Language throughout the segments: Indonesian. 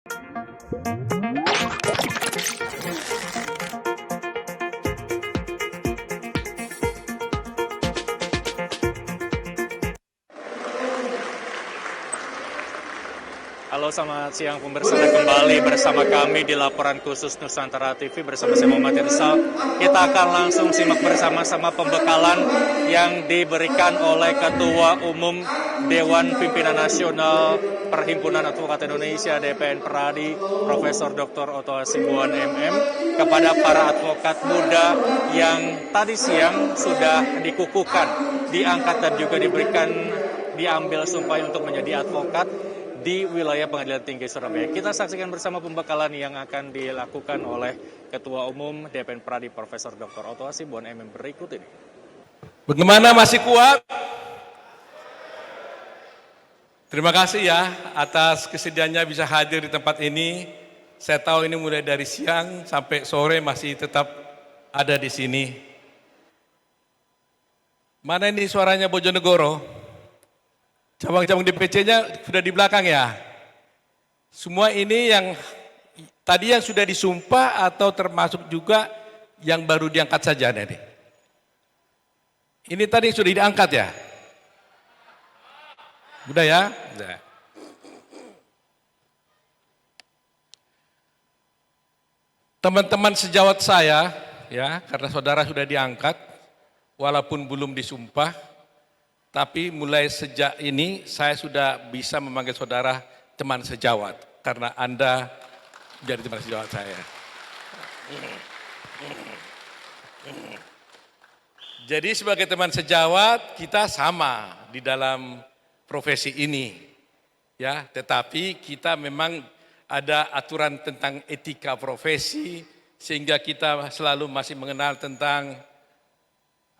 Halo, selamat siang pemirsa, kembali bersama kami di laporan khusus Nusantara TV bersama saya Muhammad Irsal. Kita akan langsung simak bersama-sama pembekalan yang diberikan oleh Ketua Umum Dewan Pimpinan Nasional Perhimpunan Advokat Indonesia DPN Peradi, Profesor Dr. Oto Hasibuan MM, kepada para advokat muda yang tadi siang sudah dikukuhkan, diangkat dan juga diambil sumpah untuk menjadi advokat di wilayah Pengadilan Tinggi Surabaya. Kita saksikan bersama pembekalan yang akan dilakukan oleh Ketua Umum DPN Peradi Profesor Dr. Oto Hasibuan MM berikut ini. Bagaimana, masih kuat? Terima kasih ya atas kesediaannya bisa hadir di tempat ini. Saya tahu ini mulai dari siang sampai sore masih tetap ada di sini. Mana ini suaranya Bojonegoro? Cabang-cabang DPC-nya sudah di belakang ya. Semua ini yang tadi yang sudah disumpah atau termasuk juga yang baru diangkat saja nih. Ini tadi sudah diangkat ya? Udah ya? Udah. Teman-teman sejawat saya ya, karena saudara sudah diangkat walaupun belum disumpah. Tapi mulai sejak ini saya sudah bisa memanggil saudara teman sejawat karena Anda menjadi teman sejawat saya. Jadi sebagai teman sejawat kita sama di dalam profesi ini. Ya, tetapi kita memang ada aturan tentang etika profesi sehingga kita selalu masih mengenal tentang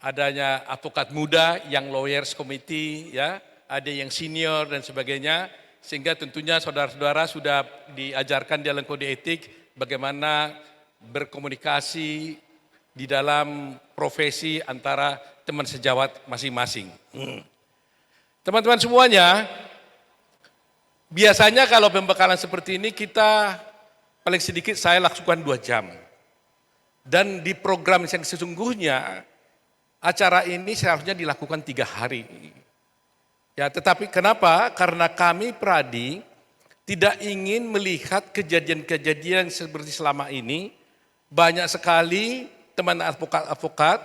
adanya advokat muda yang lawyers committee, ya, ada yang senior dan sebagainya, sehingga tentunya saudara-saudara sudah diajarkan dalam kode etik bagaimana berkomunikasi di dalam profesi antara teman sejawat masing-masing. Teman-teman semuanya, biasanya kalau pembekalan seperti ini kita paling sedikit saya lakukan 2 jam. Dan di program yang sesungguhnya acara ini seharusnya dilakukan 3 hari. Ya, tetapi kenapa? Karena kami Peradi tidak ingin melihat kejadian-kejadian seperti selama ini. Banyak sekali teman advokat-advokat,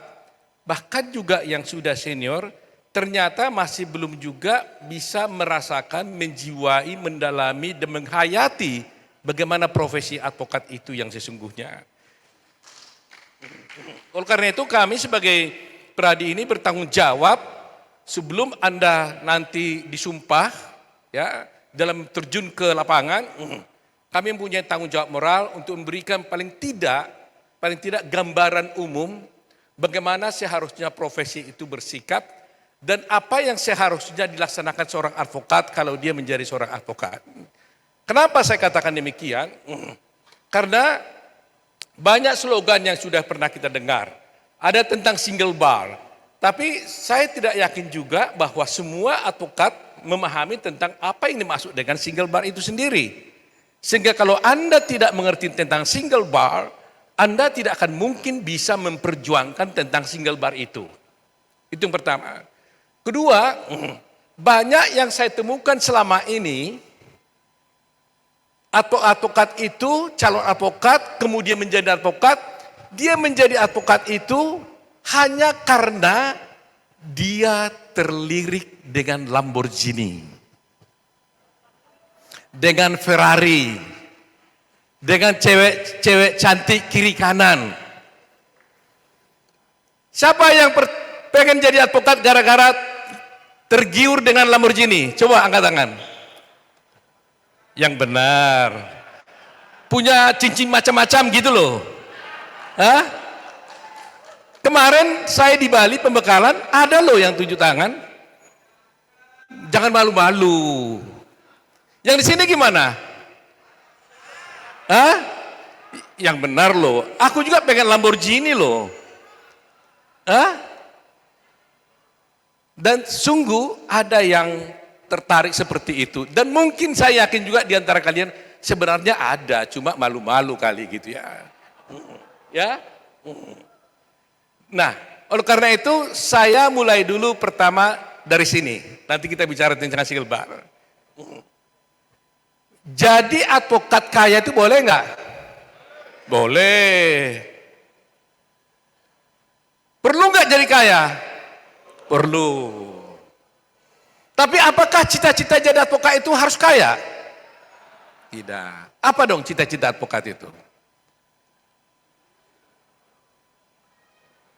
bahkan juga yang sudah senior, ternyata masih belum juga bisa merasakan, menjiwai, mendalami, dan menghayati bagaimana profesi advokat itu yang sesungguhnya. Oleh karena itu kami sebagai Peradi ini bertanggung jawab sebelum Anda nanti disumpah ya dalam terjun ke lapangan, kami mempunyai tanggung jawab moral untuk memberikan paling tidak gambaran umum bagaimana seharusnya profesi itu bersikap dan apa yang seharusnya dilaksanakan seorang advokat kalau dia menjadi seorang advokat. Kenapa saya katakan demikian? Karena banyak slogan yang sudah pernah kita dengar. Ada tentang single bar, tapi saya tidak yakin juga bahwa semua advokat memahami tentang apa yang dimaksud dengan single bar itu sendiri. Sehingga kalau Anda tidak mengerti tentang single bar, Anda tidak akan mungkin bisa memperjuangkan tentang single bar itu. Itu yang pertama. Kedua, banyak yang saya temukan selama ini, advokat itu, calon advokat, kemudian menjadi advokat, dia menjadi advokat itu hanya karena dia terlirik dengan Lamborghini, dengan Ferrari, dengan cewek-cewek cantik kiri kanan. Siapa yang pengen jadi advokat gara-gara tergiur dengan Lamborghini? Coba angkat tangan. Yang benar. Punya cincin macam-macam gitu loh. Hah? Kemarin saya di Bali pembekalan, ada loh yang tunjuk tangan. Jangan malu-malu. Yang di sini gimana? Hah? Yang benar loh. Aku juga pengen Lamborghini loh. Hah? Dan sungguh ada yang tertarik seperti itu. Dan mungkin saya yakin juga di antara kalian Sebenarnya ada, cuma malu-malu kali gitu ya. Ya. Nah, oleh karena itu saya mulai dulu pertama dari sini. Nanti kita bicara tentang silbar. Jadi advokat kaya itu boleh nggak? Boleh. Perlu nggak jadi kaya? Perlu. Tapi apakah cita-cita jadi advokat itu harus kaya? Tidak. Apa dong cita-cita advokat itu?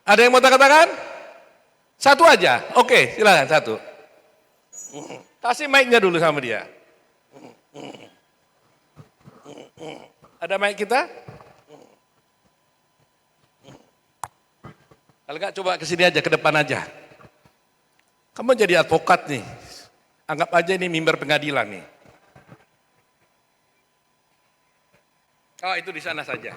Ada yang mau katakan? Satu aja. Oke, silakan satu. Kasih mic-nya dulu sama dia. Ada mic kita? Kalau enggak coba ke sini aja, ke depan aja. Kamu jadi advokat nih. Anggap aja ini mimbar pengadilan nih. Oh, itu di sana saja.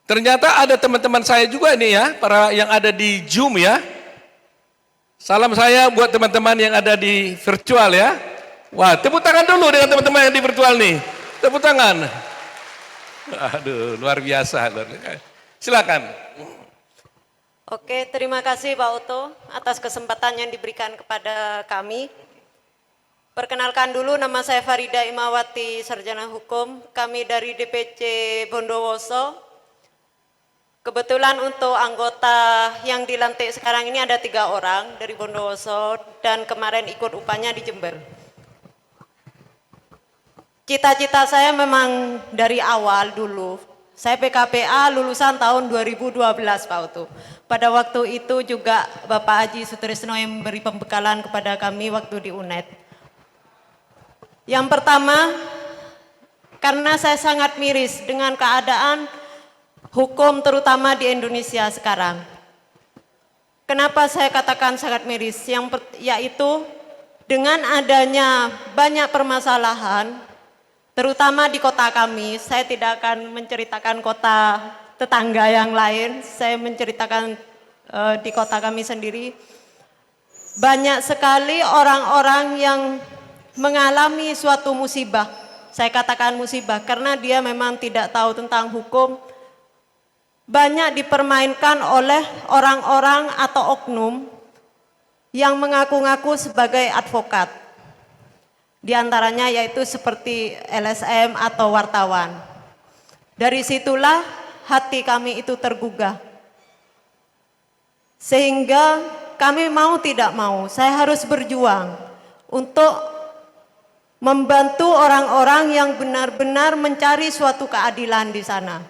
Ternyata ada teman-teman saya juga nih ya, para yang ada di Zoom ya. Salam saya buat teman-teman yang ada di virtual ya. Wah, tepuk tangan dulu dengan teman-teman yang di virtual nih. Tepuk tangan. Aduh, luar biasa. Silakan. Oke, terima kasih Pak Oto atas kesempatan yang diberikan kepada kami. Perkenalkan dulu, nama saya Farida Imawati, Sarjana Hukum. Kami dari DPC Bondowoso. Kebetulan untuk anggota yang dilantik sekarang ini ada 3 orang dari Bondowoso dan kemarin ikut upahnya di Jember. Cita-cita saya memang dari awal dulu, saya PKPA lulusan tahun 2012 Pak Oto. Pada waktu itu juga Bapak Haji Sutrisno yang memberi pembekalan kepada kami waktu di UNED. Yang pertama, karena saya sangat miris dengan keadaan hukum terutama di Indonesia sekarang. Kenapa saya katakan sangat miris? Yaitu dengan adanya banyak permasalahan, terutama di kota kami. Saya tidak akan menceritakan kota tetangga yang lain, saya menceritakan di kota kami sendiri. Banyak sekali orang-orang yang mengalami suatu musibah. Saya katakan musibah karena dia memang tidak tahu tentang hukum. Banyak dipermainkan oleh orang-orang atau oknum yang mengaku-ngaku sebagai advokat. Di antaranya yaitu seperti LSM atau wartawan. Dari situlah hati kami itu tergugah. Sehingga kami mau tidak mau, saya harus berjuang untuk membantu orang-orang yang benar-benar mencari suatu keadilan di sana.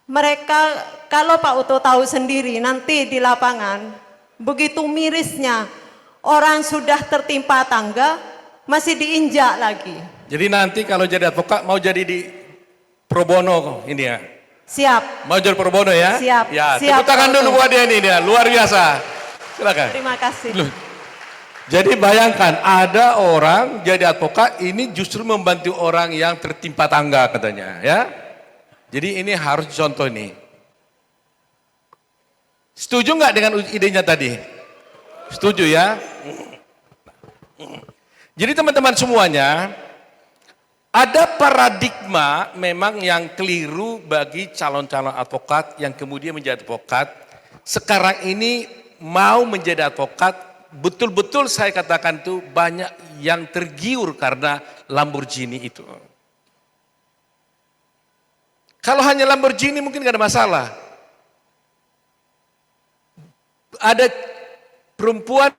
Mereka, kalau Pak Oto tahu sendiri nanti di lapangan, begitu mirisnya orang sudah tertimpa tangga, masih diinjak lagi. Jadi nanti kalau jadi advokat mau jadi di pro bono ini ya? Siap. Mau jadi pro bono ya? Siap. Ya, Siap, tepuk tangan Pak Oto. dulu buat dia ini dia, luar biasa. Silakan. Terima kasih. Loh, jadi bayangkan ada orang jadi advokat ini justru membantu orang yang tertimpa tangga katanya ya. Jadi ini harus dicontoh nih. Setuju nggak dengan idenya tadi? Setuju ya? Jadi teman-teman semuanya, ada paradigma memang yang keliru bagi calon-calon advokat yang kemudian menjadi advokat. Sekarang ini mau menjadi advokat, betul-betul saya katakan itu banyak yang tergiur karena Lamborghini itu. Kalau hanya Lamborghini mungkin gak ada masalah. Ada perempuan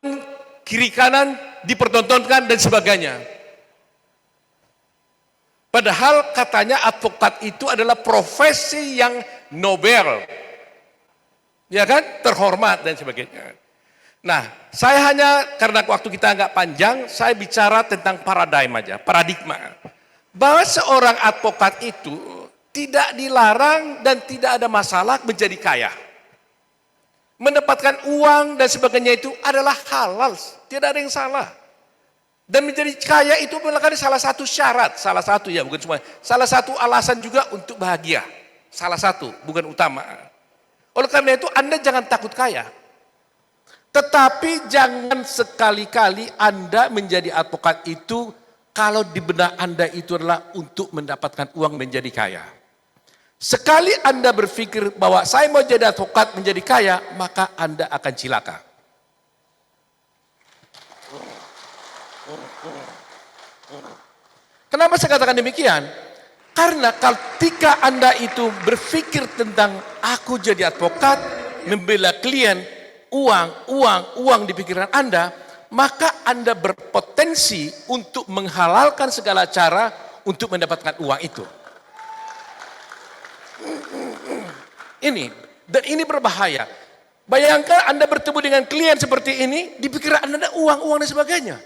kiri kanan dipertontonkan dan sebagainya. Padahal katanya advokat itu adalah profesi yang nobel. Ya kan? Terhormat dan sebagainya. Nah, saya hanya karena waktu kita agak panjang, saya bicara tentang paradigma. Bahwa seorang advokat itu tidak dilarang dan tidak ada masalah menjadi kaya. Mendapatkan uang dan sebagainya itu adalah halal, tidak ada yang salah. Dan menjadi kaya itu merupakan salah satu syarat, salah satu ya bukan semua, salah satu alasan juga untuk bahagia. Salah satu, bukan utama. Oleh karena itu Anda jangan takut kaya. Tetapi jangan sekali-kali Anda menjadi advokat itu kalau di benak Anda itu adalah untuk mendapatkan uang menjadi kaya. Sekali Anda berpikir bahwa saya mau jadi advokat menjadi kaya, maka Anda akan cilaka. Kenapa saya katakan demikian? Karena ketika Anda itu berpikir tentang aku jadi advokat, membela klien, uang di pikiran Anda, maka Anda berpotensi untuk menghalalkan segala cara untuk mendapatkan uang itu. Dan ini berbahaya. Bayangkan Anda bertemu dengan klien seperti ini, di pikiran Anda ada uang dan sebagainya.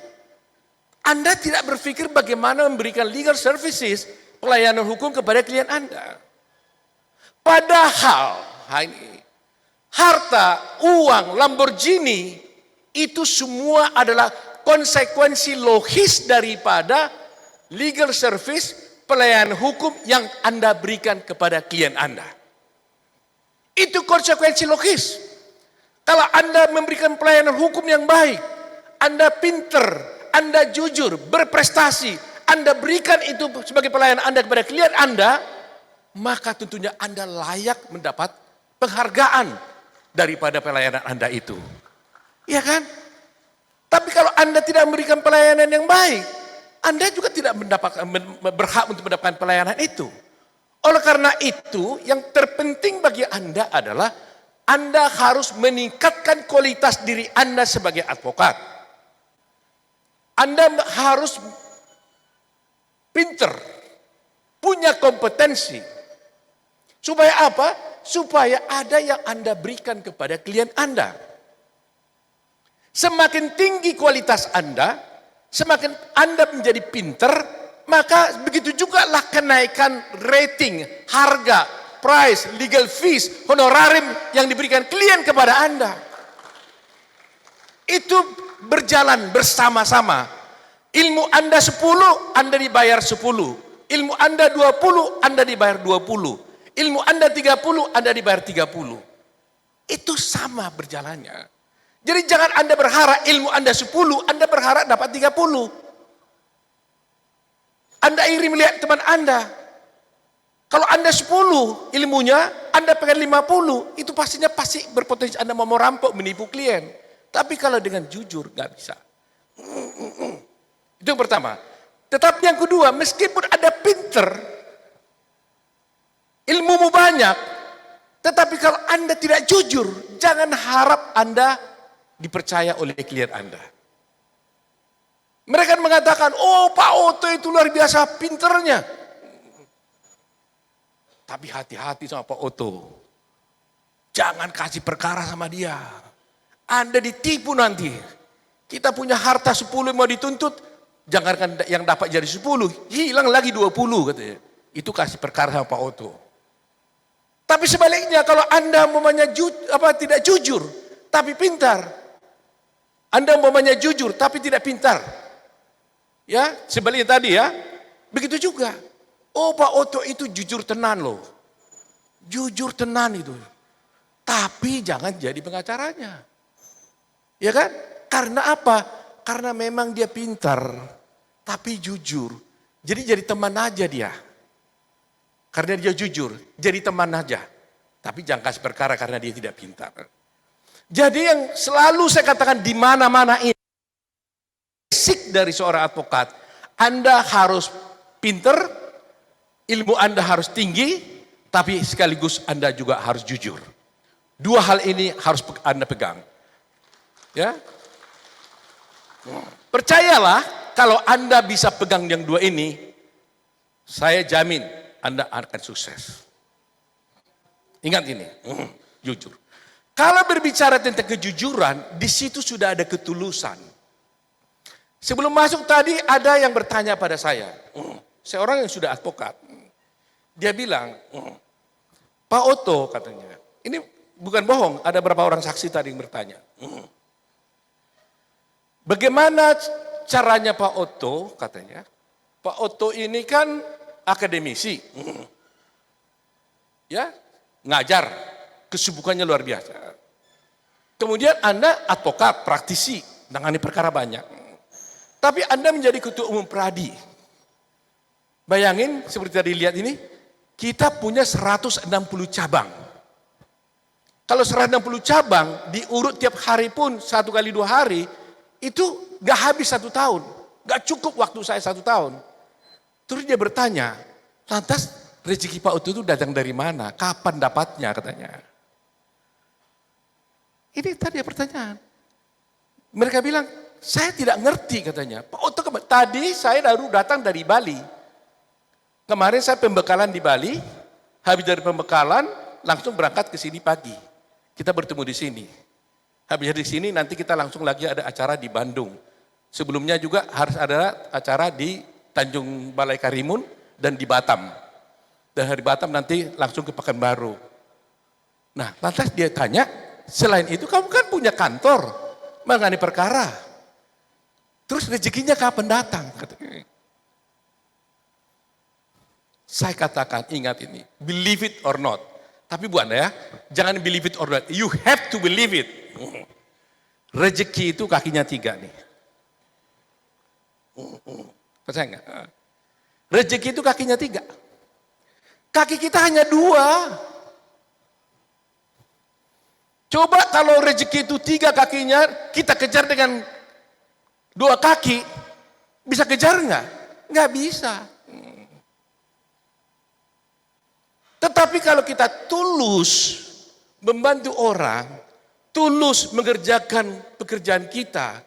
Anda tidak berpikir bagaimana memberikan legal services, pelayanan hukum kepada klien Anda. Padahal, harta, uang, Lamborghini, itu semua adalah konsekuensi logis daripada legal service, pelayanan hukum yang Anda berikan kepada klien Anda. Itu konsekuensi logis. Kalau Anda memberikan pelayanan hukum yang baik, Anda pinter, Anda jujur, berprestasi, Anda berikan itu sebagai pelayanan Anda kepada klien Anda, maka tentunya Anda layak mendapat penghargaan daripada pelayanan Anda itu. Iya kan? Tapi kalau Anda tidak memberikan pelayanan yang baik, Anda juga tidak berhak untuk mendapatkan pelayanan itu. Oleh karena itu, yang terpenting bagi Anda adalah Anda harus meningkatkan kualitas diri Anda sebagai advokat. Anda harus pinter, punya kompetensi. Supaya apa? Supaya ada yang Anda berikan kepada klien Anda. Semakin tinggi kualitas Anda, semakin Anda menjadi pinter, maka begitu juga lah kenaikan rating, harga, price, legal fees, honorarium yang diberikan klien kepada Anda. Itu berjalan bersama-sama. Ilmu Anda 10, Anda dibayar 10. Ilmu Anda 20, Anda dibayar 20. Ilmu Anda 30, Anda dibayar 30. Itu sama berjalannya. Jadi jangan Anda berharap ilmu Anda 10, Anda berharap dapat 30. Anda iri melihat teman Anda. Kalau Anda 10 ilmunya, Anda pengen 50, itu pastinya pasti berpotensi Anda mau merampok, menipu klien. Tapi kalau dengan jujur, nggak bisa. Itu yang pertama. Tetapi yang kedua, meskipun Anda pinter, ilmumu banyak, tetapi kalau Anda tidak jujur, jangan harap Anda dipercaya oleh klien Anda. Mereka mengatakan, oh Pak Oto itu luar biasa pinternya. Tapi hati-hati sama Pak Oto. Jangan kasih perkara sama dia. Anda ditipu nanti. Kita punya harta 10 mau dituntut, jangankan yang dapat jadi 10, hilang lagi 20 katanya. Itu kasih perkara sama Pak Oto. Tapi sebaliknya kalau Anda umpamanya tidak jujur, tapi pintar. Anda umpamanya jujur, tapi tidak pintar. Ya, sebaliknya tadi ya. Begitu juga. Oh Pak Oto itu jujur tenan loh. Jujur tenan itu. Tapi jangan jadi pengacaranya. Ya kan? Karena apa? Karena memang dia pintar, tapi jujur. Jadi teman aja dia. Karena dia jujur, jadi teman aja. Tapi jangan kasih perkara karena dia tidak pintar. Jadi yang selalu saya katakan di mana-mana ini, basic dari seorang advokat, Anda harus pintar, ilmu Anda harus tinggi, tapi sekaligus Anda juga harus jujur. Dua hal ini harus Anda pegang. Ya, percayalah kalau Anda bisa pegang yang dua ini, saya jamin Anda akan sukses. Ingat ini, jujur. Kalau berbicara tentang kejujuran, di situ sudah ada ketulusan. Sebelum masuk tadi ada yang bertanya pada saya orang yang sudah advokat. Dia bilang, Pak Oto katanya, ini bukan bohong, ada berapa orang saksi tadi yang bertanya. Bagaimana caranya Pak Oto katanya? Pak Oto ini kan akademisi. Ya, ngajar. kesibukannya luar biasa. Kemudian Anda advokat, praktisi, menangani perkara banyak. Tapi Anda menjadi ketua umum Pradi. Bayangin seperti tadi lihat ini, kita punya 160 cabang. Kalau 160 cabang diurut tiap hari pun 1 kali 2 hari, itu gak habis 1 tahun. Gak cukup waktu saya 1 tahun. Terus dia bertanya, lantas rezeki Pak Utu itu datang dari mana? Kapan dapatnya katanya. Ini tadi pertanyaan. Mereka bilang, saya tidak ngerti katanya. Pak Utu tadi saya baru datang dari Bali. Kemarin saya pembekalan di Bali, habis dari pembekalan langsung berangkat ke sini pagi. Kita bertemu di sini. Habis dari sini nanti kita langsung lagi ada acara di Bandung. Sebelumnya juga harus ada acara di Tanjung Balai Karimun dan di Batam. Dan hari Batam nanti langsung ke Pekanbaru. Nah, lantas dia tanya, selain itu kamu kan punya kantor menangani perkara. Terus rezekinya kapan datang? Saya katakan, ingat ini, believe it or not. Tapi Bu Anda ya, jangan believe it or not. You have to believe it. Rezeki itu kakinya 3 nih. Percaya nggak? Rezeki itu kakinya 3. Kaki kita hanya 2. Coba kalau rezeki itu 3 kakinya, kita kejar dengan 2 kaki, bisa kejar nggak? Nggak bisa. Tetapi kalau kita tulus membantu orang, tulus mengerjakan pekerjaan kita,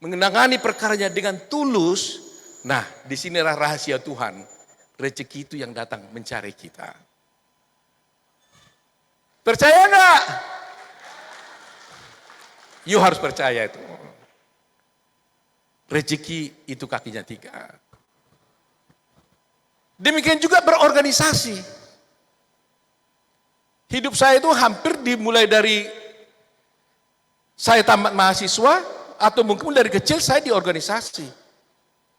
menangani perkaranya dengan tulus, nah disinilah rahasia Tuhan. Rezeki itu yang datang mencari kita. Percaya nggak? You harus percaya itu. Rezeki itu kakinya 3. Demikian juga berorganisasi. Hidup saya itu hampir dimulai dari saya tamat mahasiswa atau mungkin dari kecil saya di organisasi.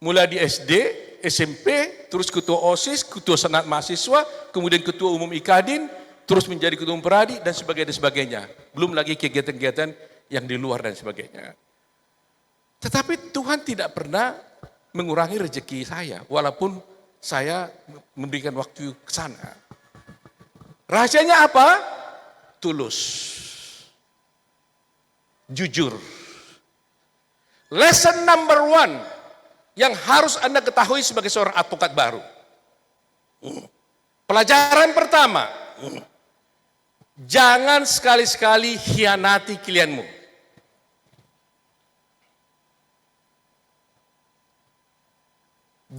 Mulai di SD, SMP, terus ketua OSIS, ketua senat mahasiswa, kemudian ketua umum IKADIN, terus menjadi ketua umum Pradi dan sebagainya. Belum lagi kegiatan-kegiatan yang di luar dan sebagainya. Tetapi Tuhan tidak pernah mengurangi rezeki saya walaupun saya memberikan waktu ke sana. Rahasianya apa? Tulus. Jujur. Lesson number 1 yang harus Anda ketahui sebagai seorang advokat baru. Pelajaran pertama. Jangan sekali-sekali hianati klienmu.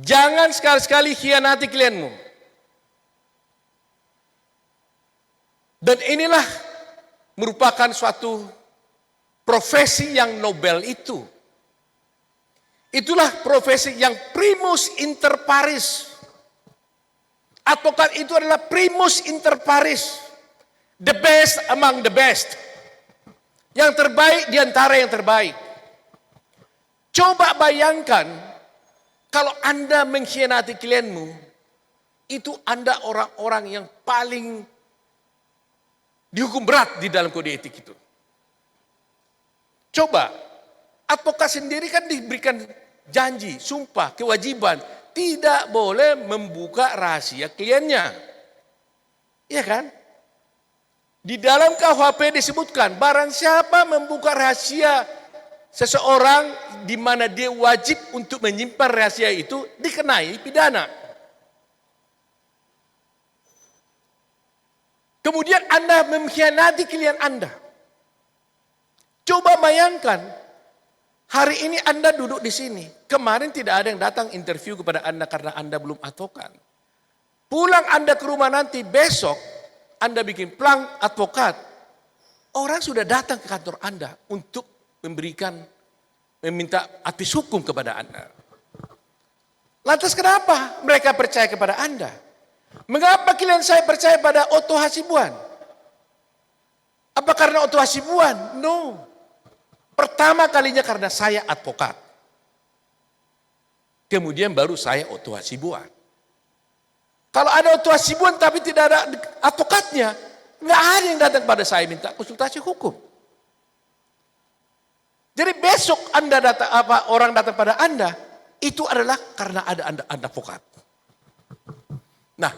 Jangan sekali-sekali hianati klienmu. Dan inilah merupakan suatu profesi yang nobel itu. Itulah profesi yang primus inter pares. Advokat itu adalah primus inter pares. The best among the best. Yang terbaik di antara yang terbaik. Coba bayangkan kalau Anda mengkhianati klienmu, itu Anda orang-orang yang paling dihukum berat di dalam kode etik itu. Coba, advokat sendiri kan diberikan janji, sumpah, kewajiban. Tidak boleh membuka rahasia kliennya. Iya kan? Di dalam KUHP disebutkan, barang siapa membuka rahasia seseorang di mana dia wajib untuk menyimpan rahasia itu, dikenai pidana. Kemudian Anda mengkhianati klien Anda. Coba bayangkan, hari ini Anda duduk di sini. Kemarin tidak ada yang datang interview kepada Anda karena Anda belum advokat. Pulang Anda ke rumah nanti, besok Anda bikin plang advokat. Orang sudah datang ke kantor Anda untuk meminta advis hukum kepada Anda. Lantas kenapa mereka percaya kepada Anda? Mengapa klien saya percaya pada Otto Hasibuan? Apa karena Otto Hasibuan? No. Pertama kalinya karena saya advokat. Kemudian baru saya Otto Hasibuan. Kalau ada Otto Hasibuan tapi tidak ada advokatnya, Nggak ada yang datang pada saya minta konsultasi hukum. Jadi besok orang datang pada Anda, itu adalah karena ada Anda advokat. Nah,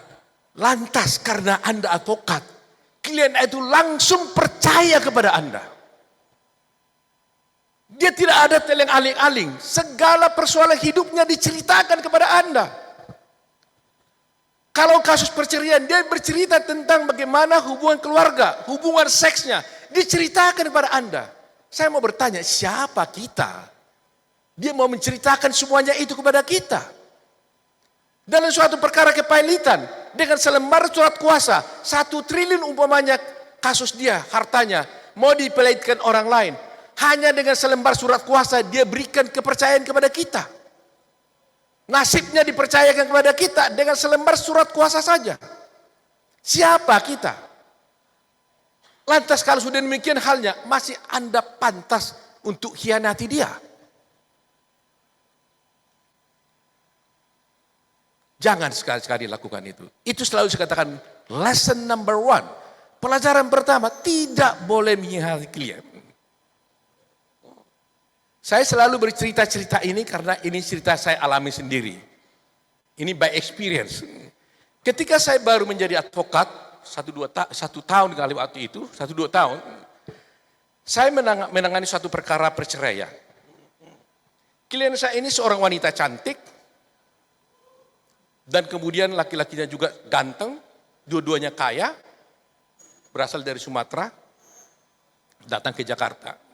lantas karena Anda advokat, klien itu langsung percaya kepada Anda. Dia tidak ada yang aling-aling. Segala persoalan hidupnya diceritakan kepada Anda. Kalau kasus perceraian, dia bercerita tentang bagaimana hubungan keluarga, hubungan seksnya, diceritakan kepada Anda. Saya mau bertanya, siapa kita? Dia mau menceritakan semuanya itu kepada kita. Dalam suatu perkara kepailitan, dengan selembar surat kuasa, 1 triliun umpamanya kasus dia, hartanya, mau dipelitkan orang lain. Hanya dengan selembar surat kuasa, dia berikan kepercayaan kepada kita. Nasibnya dipercayakan kepada kita dengan selembar surat kuasa saja. Siapa kita? Lantas kalau sudah demikian halnya, masih Anda pantas untuk khianati dia? Jangan sekali-sekali lakukan itu. Itu selalu saya katakan lesson number 1. Pelajaran pertama, tidak boleh mengkhianati klien. Saya selalu bercerita-cerita ini karena ini cerita saya alami sendiri. Ini by experience. Ketika saya baru menjadi advokat, 1-2 tahun kali waktu itu, 1-2 tahun, saya menangani suatu perkara perceraian. Klien saya ini seorang wanita cantik, dan kemudian laki-lakinya juga ganteng, dua-duanya kaya, berasal dari Sumatera, datang ke Jakarta.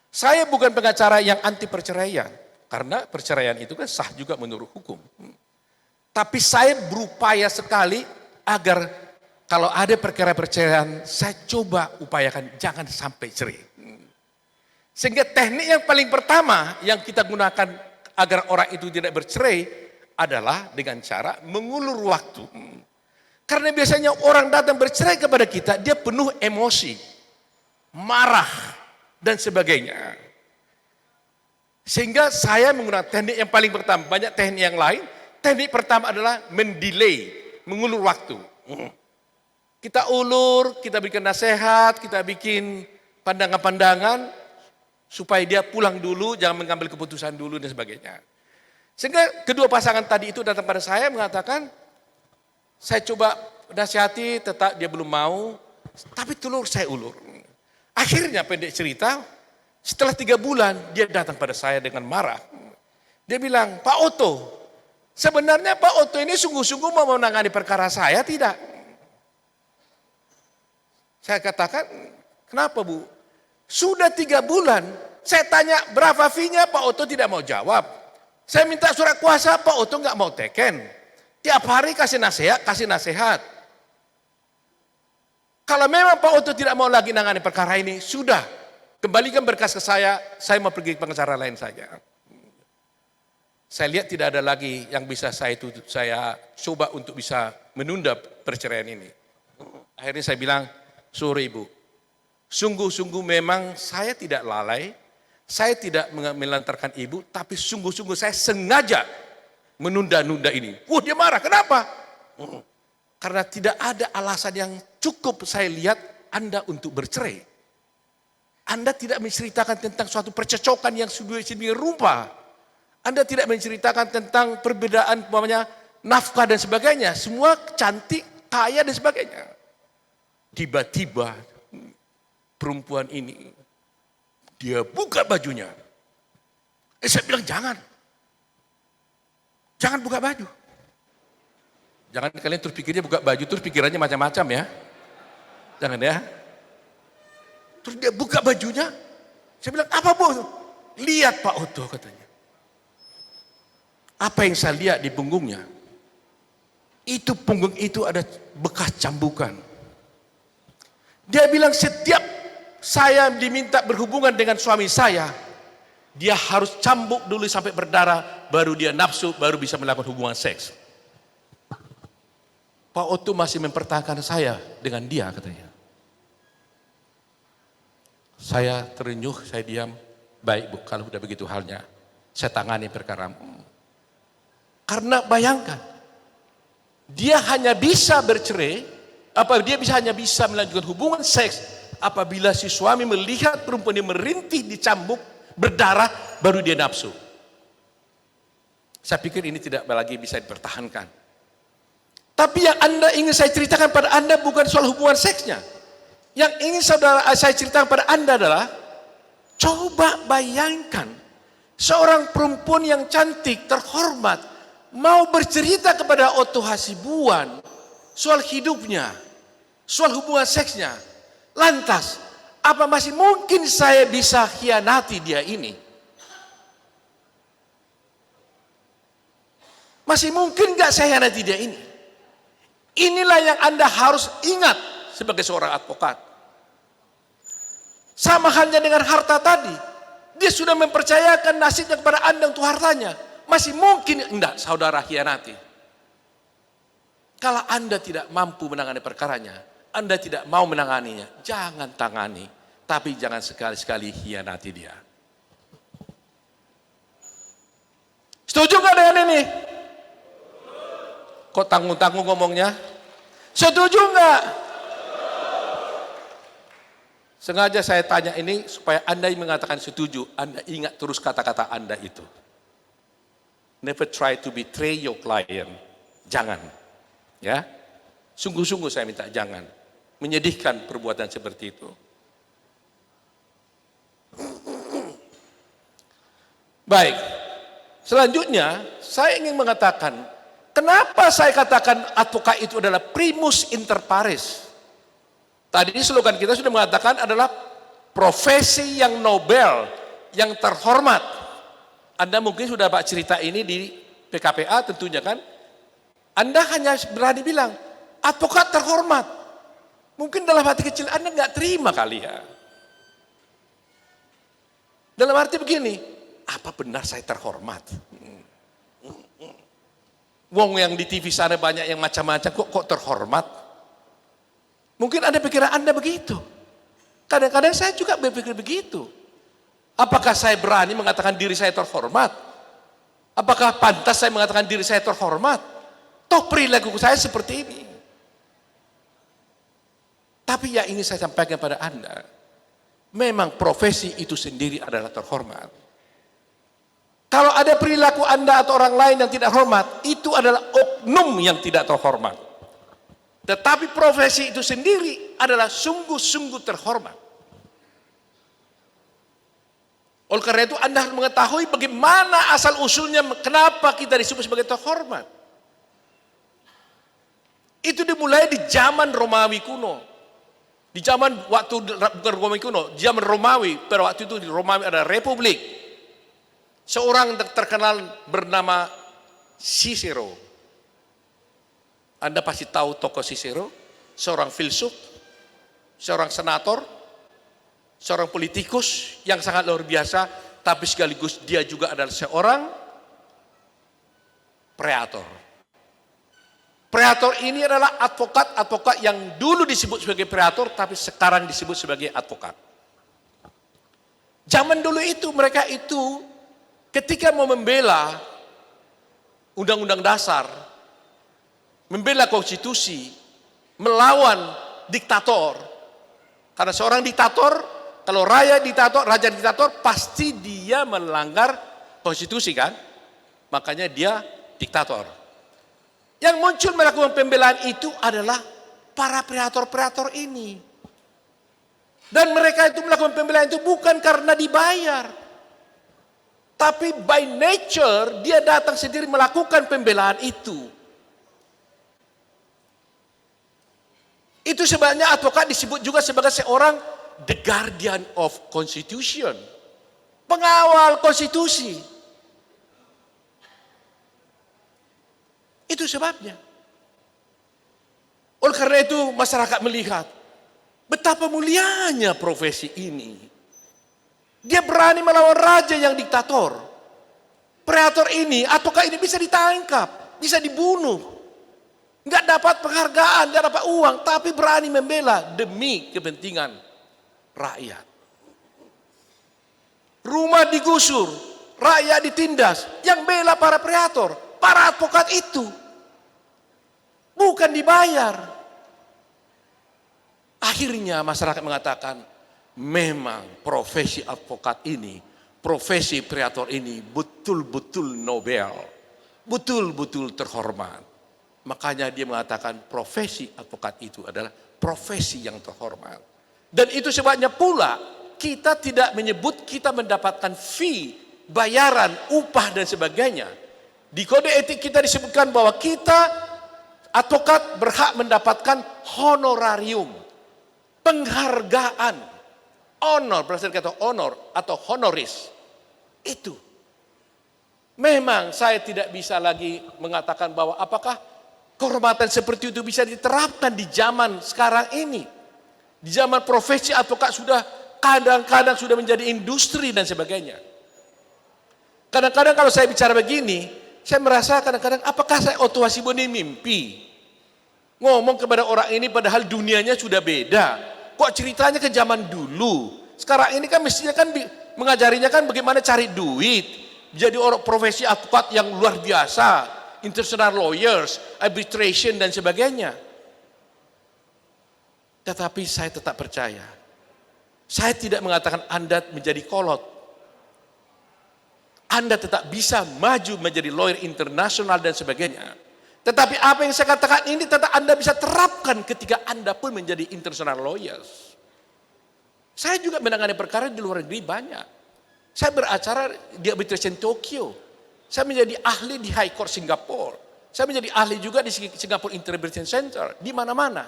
Saya bukan pengacara yang anti perceraian, karena perceraian itu kan sah juga menurut hukum. Tapi saya berupaya sekali agar kalau ada perkara perceraian, saya coba upayakan jangan sampai cerai. Sehingga teknik yang paling pertama yang kita gunakan agar orang itu tidak bercerai adalah dengan cara mengulur waktu. Karena biasanya orang datang bercerai kepada kita, dia penuh emosi, marah, dan sebagainya. Sehingga saya menggunakan teknik yang paling pertama, banyak teknik yang lain. Teknik pertama adalah mendelay, mengulur waktu. Kita ulur, kita bikin nasihat, kita bikin pandangan-pandangan, supaya dia pulang dulu, jangan mengambil keputusan dulu, dan sebagainya. Sehingga kedua pasangan tadi itu datang pada saya mengatakan, saya coba nasihati, tetap dia belum mau, tapi saya ulur. Akhirnya pendek cerita, setelah 3 bulan dia datang pada saya dengan marah. Dia bilang, Pak Otto, sebenarnya Pak Otto ini sungguh-sungguh mau menangani perkara saya tidak? Saya katakan, kenapa Bu? Sudah 3 bulan, saya tanya berapa fee-nya, Pak Otto tidak mau jawab. Saya minta surat kuasa, Pak Otto nggak mau teken. Tiap hari kasih nasihat. Kalau memang Pak Otto tidak mau lagi nangani perkara ini, sudah. Kembalikan berkas ke saya mau pergi ke pengacara lain saja. Saya lihat tidak ada lagi yang bisa saya coba untuk bisa menunda perceraian ini. Akhirnya saya bilang, sorry Ibu, sungguh-sungguh memang saya tidak lalai, saya tidak melantarkan Ibu, tapi sungguh-sungguh saya sengaja menunda-nunda ini. Dia marah, kenapa? Karena tidak ada alasan yang cukup saya lihat Anda untuk bercerai. Anda tidak menceritakan tentang suatu percecokan yang sedemikian rupa. Anda tidak menceritakan tentang perbedaan umpamanya nafkah dan sebagainya. Semua cantik, kaya dan sebagainya. Tiba-tiba perempuan ini, dia buka bajunya. Saya bilang jangan. Jangan buka baju. Jangan kalian terus pikirnya buka baju, terus pikirannya macam-macam ya. Jangan ya. Terus dia buka bajunya. Saya bilang, apa Bu? Lihat Pak Otto katanya. Apa yang saya lihat di punggungnya? Itu punggung itu ada bekas cambukan. Dia bilang setiap saya diminta berhubungan dengan suami saya, dia harus cambuk dulu sampai berdarah, baru dia nafsu, baru bisa melakukan hubungan seks. Pak Otto masih mempertahankan saya dengan dia katanya. Saya terenyuh, saya diam. Baik Bu, kalau sudah begitu halnya, saya tangani perkaramu. Karena bayangkan, dia hanya bisa bercerai Apa dia hanya bisa melanjutkan hubungan seks apabila si suami melihat perempuan yang merintih, dicambuk, berdarah, baru dia nafsu. Saya pikir ini tidak lagi bisa dipertahankan. Tapi yang Anda ingin saya ceritakan pada Anda bukan soal hubungan seksnya. Yang ingin saya ceritakan pada Anda adalah, coba bayangkan seorang perempuan yang cantik, terhormat, mau bercerita kepada Otto Hasibuan soal hidupnya, soal hubungan seksnya. Lantas, apa masih mungkin saya bisa khianati dia ini? Masih mungkin gak saya khianati dia ini? Inilah yang Anda harus ingat sebagai seorang advokat. Sama halnya dengan harta tadi. Dia sudah mempercayakan nasibnya kepada Anda untuk hartanya. Masih mungkin enggak saudara khianati. Kalau Anda tidak mampu menangani perkaranya, Anda tidak mau menanganinya, jangan tangani. Tapi jangan sekali-sekali khianati dia. Setuju nggak dengan ini? Kok tanggung-tanggung ngomongnya? Setuju nggak? Sengaja saya tanya ini supaya Anda yang mengatakan setuju, Anda ingat terus kata-kata Anda itu. Never try to betray your client. Jangan. Ya. Sungguh-sungguh saya minta jangan. Menyedihkan perbuatan seperti itu. Baik. Selanjutnya, saya ingin mengatakan, kenapa saya katakan advokat itu adalah primus inter pares? Tadi slogan kita sudah mengatakan adalah profesi yang nobel, yang terhormat. Anda mungkin sudah baca cerita ini di PKPA tentunya kan. Anda hanya berani bilang, advokat terhormat. Mungkin dalam hati kecil Anda nggak terima kali ya. Dalam arti begini, apa benar saya terhormat? Wong yang di TV sana banyak yang macam-macam, kok terhormat? Mungkin Anda pikiran Anda begitu. Kadang-kadang saya juga berpikir begitu. Apakah saya berani mengatakan diri saya terhormat? Apakah pantas saya mengatakan diri saya terhormat? Toh perilaku saya seperti ini. Tapi yang ingin saya sampaikan pada Anda, memang profesi itu sendiri adalah terhormat. Kalau ada perilaku Anda atau orang lain yang tidak hormat, itu adalah oknum yang tidak terhormat. Tetapi profesi itu sendiri adalah sungguh-sungguh terhormat. Oleh karena itu Anda harus mengetahui bagaimana asal usulnya, kenapa kita disebut sebagai terhormat. Itu dimulai di zaman Romawi kuno. Di zaman waktu, bukan Romawi kuno, zaman Romawi, pada waktu itu di Romawi ada republik. Seorang terkenal bernama Cicero. Anda pasti tahu tokoh Cicero, seorang filsuf, seorang senator, seorang politikus yang sangat luar biasa, tapi sekaligus dia juga adalah seorang preator. Preator ini adalah advokat yang dulu disebut sebagai preator, tapi sekarang disebut sebagai advokat. Zaman dulu itu mereka itu ketika mau membela undang-undang dasar, membela konstitusi, melawan diktator. Karena seorang diktator, kalau raja diktator, pasti dia melanggar konstitusi kan? Makanya dia diktator. Yang muncul melakukan pembelaan itu adalah para preator-preator ini. Dan mereka itu melakukan pembelaan itu bukan karena dibayar. Tapi by nature dia datang sendiri melakukan pembelaan itu. Itu sebabnya advokat disebut juga sebagai seorang the guardian of constitution. Pengawal konstitusi. Itu sebabnya. Oleh karena itu masyarakat melihat betapa mulianya profesi ini. Dia berani melawan raja yang diktator. Preator ini, advokat ini bisa ditangkap, bisa dibunuh. Nggak dapat penghargaan, nggak dapat uang, tapi berani membela demi kepentingan rakyat. Rumah digusur, rakyat ditindas, yang bela para preator, para advokat itu. Bukan dibayar. akhirnya masyarakat mengatakan, memang profesi advokat ini, profesi preator ini betul-betul nobel, betul-betul terhormat. Makanya dia mengatakan profesi advokat itu adalah profesi yang terhormat. Dan itu sebabnya pula kita tidak menyebut kita mendapatkan fee, bayaran, upah dan sebagainya. Di kode etik kita disebutkan bahwa kita advokat berhak mendapatkan honorarium, penghargaan, honor, berasal kata honor atau honoris. Itu. Memang saya tidak bisa lagi mengatakan bahwa apakah kehormatan seperti itu bisa diterapkan di zaman sekarang ini. Di zaman profesi advokat sudah kadang-kadang sudah menjadi industri dan sebagainya. Kadang-kadang kalau saya bicara begini, saya merasa kadang-kadang apakah saya Oto Hasibuan ini mimpi? Ngomong kepada orang ini padahal dunianya sudah beda. Kok ceritanya ke zaman dulu? Sekarang ini kan mestinya kan mengajarinya kan bagaimana cari duit. Jadi orang profesi advokat yang luar biasa, international lawyers, arbitration dan sebagainya. Tetapi saya tetap percaya. Saya tidak mengatakan Anda menjadi kolot. Anda tetap bisa maju menjadi lawyer internasional dan sebagainya. Tetapi apa yang saya katakan ini tetap Anda bisa terapkan ketika Anda pun menjadi international lawyers. Saya juga menangani perkara di luar negeri banyak. Saya beracara di arbitration Tokyo. Saya menjadi ahli di High Court Singapore. Saya menjadi ahli juga di Singapore Arbitration Center. Di mana-mana.